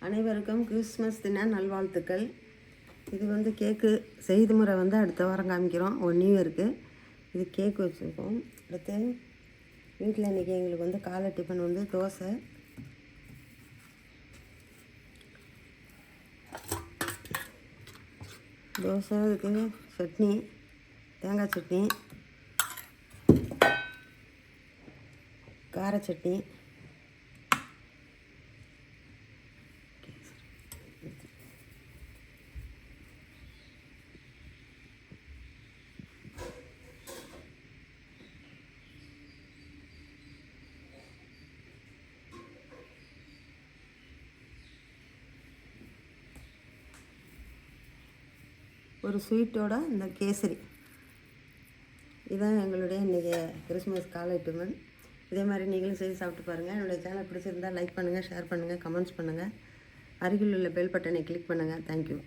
அனைவருக்கும் கிறிஸ்மஸ் தின நல்வாழ்த்துக்கள். இது வந்து கேக்கு செய்து முறை வந்து அடுத்த வாரம் காமிக்கிறோம். நியூ இயருக்கு இது கேக்கு வச்சுருக்கோம். அடுத்து வீட்டில் இன்றைக்கி எங்களுக்கு வந்து காலை டிஃபன் வந்து தோசை, அதுக்கு சட்னி, தேங்காய் சட்னி, கார சட்னி, ஒரு ஸ்வீட்டோட இந்த கேசரி. இதுதான் எங்களுடைய இன்றைக்கி கிறிஸ்மஸ் காலை டிஃபன். இதே மாதிரி நீங்களும் செய்து சாப்பிட்டு பாருங்கள். என்னுடைய சேனல் பிடிச்சிருந்தால் லைக் பண்ணுங்கள், ஷேர் பண்ணுங்கள், கமெண்ட்ஸ் பண்ணுங்கள். அருகில் உள்ள பெல் பட்டனை கிளிக் பண்ணுங்கள். தேங்க்யூ.